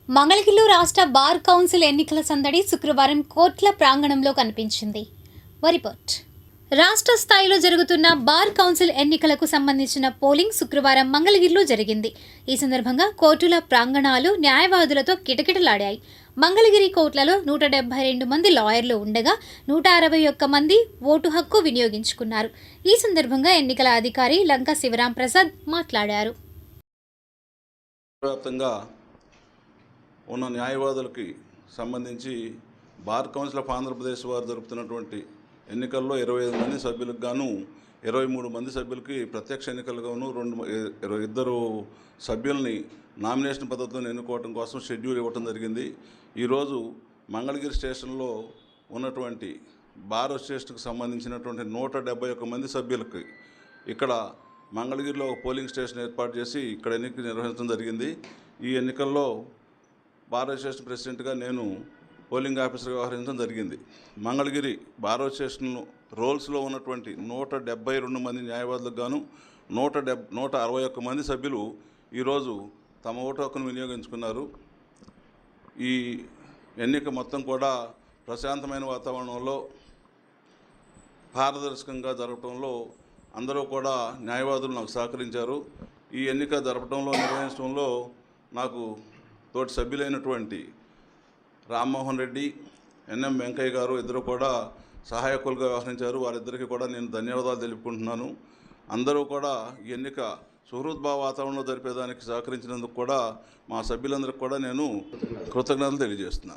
మంగళగిరిలో రాష్ట్ర bar council ఎన్నికల సందడి శుక్రవారం కోర్టుల ప్రాంగణంలో కనిపించింది. రిపోర్ట్. రాష్ట్ర స్థాయిలో జరుగుతున్న బార్ కౌన్సిల్ ఎన్నికలకు సంబంధించిన పోలింగ్ శుక్రవారం మంగళగిరిలో జరిగింది. ఈ సందర్భంగా కోర్టుల ప్రాంగణాలు న్యాయవాదులతో కిటకిటలాడాయి. మంగళగిరి కోర్టులలో 172 మంది లాయర్లు ఉండగా 161 మంది ఓటు హక్కు వినియోగించుకున్నారు. ఈ సందర్భంగా ఎన్నికల అధికారి లంక శివరాం ప్రసాద్ మాట్లాడారు. ఉన్న న్యాయవాదులకి సంబంధించి బార్ కౌన్సిల్ ఆఫ్ ఆంధ్రప్రదేశ్ వారు జరుపుతున్నటువంటి ఎన్నికల్లో 25 మంది సభ్యులకు గాను 23 మంది సభ్యులకి ప్రత్యక్ష ఎన్నికలుగాను 2 సభ్యుల్ని నామినేషన్ పద్ధతిలో ఎన్నుకోవడం కోసం షెడ్యూల్ ఇవ్వడం జరిగింది. ఈరోజు మంగళగిరి స్టేషన్లో ఉన్నటువంటి బార్ అసోసియేషన్కి సంబంధించినటువంటి 171 మంది సభ్యులకి ఇక్కడ మంగళగిరిలో ఒక పోలింగ్ స్టేషన్ ఏర్పాటు చేసి ఇక్కడ ఎన్నిక నిర్వహించడం జరిగింది. ఈ ఎన్నికల్లో బార్ అసోసియేషన్ ప్రెసిడెంట్గా నేను పోలింగ్ ఆఫీసర్గా వ్యవహరించడం జరిగింది. మంగళగిరి బార్ అసోసియేషన్ రోల్స్లో ఉన్నటువంటి 172 మంది న్యాయవాదులకు గాను 161 మంది సభ్యులు ఈరోజు తమ ఓటు హక్కును వినియోగించుకున్నారు. ఈ ఎన్నిక మొత్తం కూడా ప్రశాంతమైన వాతావరణంలో పారదర్శకంగా జరగడంలో అందరూ కూడా న్యాయవాదులు నాకు సహకరించారు. ఈ ఎన్నిక నిర్వహించడంలో నాకు తోటి సభ్యులైనటువంటి రామ్మోహన్ రెడ్డి, ఎన్ఎం వెంకయ్య గారు ఇద్దరు కూడా సహాయకులుగా వ్యవహరించారు. వారిద్దరికీ కూడా నేను ధన్యవాదాలు తెలుపుకుంటున్నాను. అందరూ కూడా ఈ ఎన్నిక సుహృద్భావ వాతావరణంలో జరిపేదానికి సహకరించినందుకు కూడా మా సభ్యులందరికీ కూడా నేను కృతజ్ఞతలు తెలియజేస్తున్నాను.